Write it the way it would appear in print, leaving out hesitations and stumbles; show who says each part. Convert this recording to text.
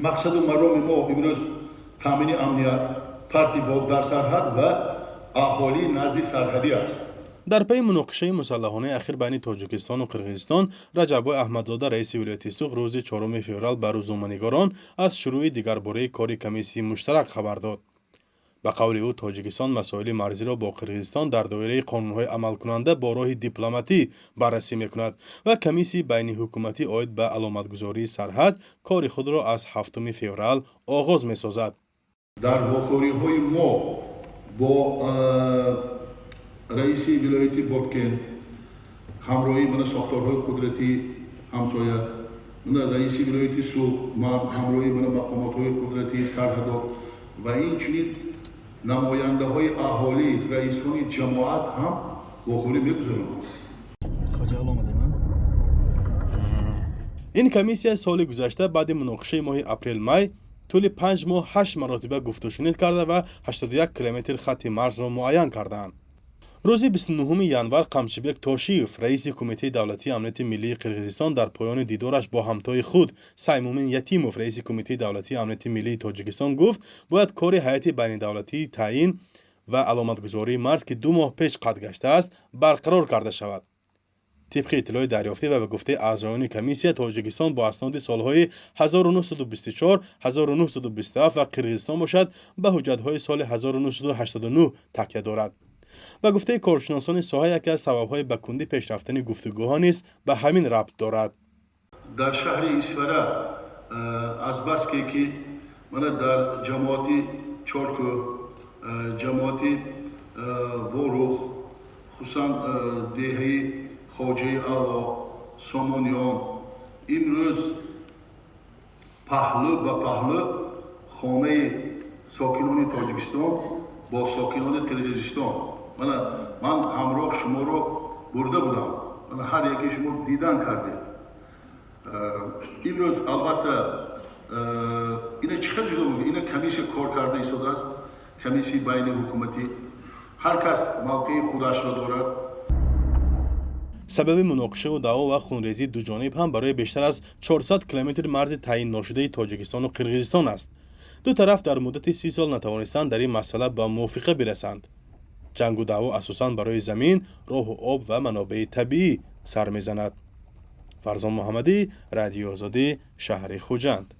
Speaker 1: مقصد و مرام ما امروز تامین امنیت ترتیبات در سرحد و اهالی نزد سرحدی است.
Speaker 2: در پی مناقشه مسلحانه اخیر بین تاجیکستان و قرقیزستان، رجب احمدزاده رئیس ولایت سوق روز 4 فوریه به روزنامه‌نگاران از شروع دیگرباره کار کمیسیون مشترک خبر داد. به قول او تاجیکستان مسائل مرزی را با قرقیزستان در دایره قانون‌های عمل کننده با راه دیپلماتی بررسی می‌کند و کمیسیون بین حکومتی عاید به علامتگذاری سرحد کار خود را از 7 فوریه آغاز می‌سازد.
Speaker 1: در واخوری‌های ما با رئیس ولایت بادکن همراهی من ساختارهای قدرتی همسایه من رئیس ولایت سوق همراهی من مقامات‌های قدرتی سرحدات و اینچنین نماینده های اهالی رئیسان جماعت هم واخوری می‌گذارند.
Speaker 2: این کمیسیون سال گذشته بعد مناقشه ماه اپریل می طول 5 ماه 8 مرتبه گفت و شنید کرده و 81 کیلومتر خط مرز را معین کردند. روز 29 ینور قمچبک تاشیف رئیس کمیته دولتی امنیت ملی قرقیزستان در پایان دیدارش با همتای خود سیمومین یتیموف رئیس کمیته دولتی امنیت ملی تاجیکستان گفت باید کار هیئت بین دولتی تعیین و علامتگذاری مرز که 2 ماه پیش قطع گشته است برقرار کرده شود. طبق اطلاع دریافته و به گفته اعضایان کمیسیون تاجیکستان با اسناد سالهای 1924 1927 و قرقیزستان باشد به حجت‌های سال 1989 تکیه دارد. و گفته کارشناسان ساحه یکی از سبب‌های به کندی پیش رفتن گفتگوها نیز به همین ربط دارد.
Speaker 1: در شهر اسفره از بس که من در جماعتی چالکو جماعتی وروخ خصوصا دهه خواجه اعلی سامانیان امروز پهلو به پهلو خانه ساکنان تاجیکستان با ساکنان قرقیزستان من همراه شما رو برده بودم. من هر یکی شما دیدن کردید. امروز البته اینا چقدر جدا بود. اینا کمیسی کار کرده ایستاده است. کمیسی بین حکومتی هر کس موقع خودش را دارد.
Speaker 2: سبب مناقشه و دعوا و خونریزی دو جانب هم برای بیشتر از 400 کیلومتر مرز تعیین ناشده تاجیکستان و قرقیزستان است. دو طرف در مدت 30 سال نتوانستند در این مسئله به موافقه برسند. جنگ و دعوا اساساً برای زمین، راه و آب و منابع طبیعی سر میزند. فرزان محمدی، رادیو آزادی، شهر خوجند.